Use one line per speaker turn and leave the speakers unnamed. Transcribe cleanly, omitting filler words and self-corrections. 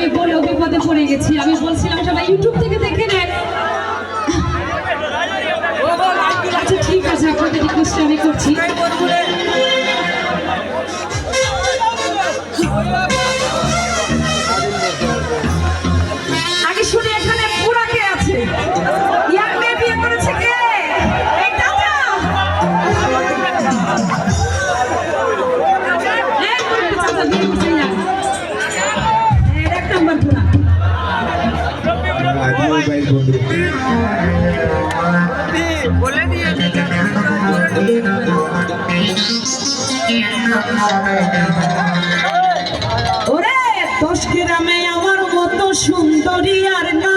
আমি বলে বিপদে পড়ে গেছি। আমি বলছিলাম সবাই ইউটিউব থেকে দেখে নেন। আচ্ছা ঠিক আছে, আপনাদের রিকোয়েস্ট আমি করছি। আগে শুনি এখানে পুরা কে আছে? ইয়াং মেয়ে বিয়ে করেছে কে? এই দাদা এক নম্বর পুরা।
বলে দিয়ে
ওরে 10 গ্রামে আমার মতো সুন্দরী আর না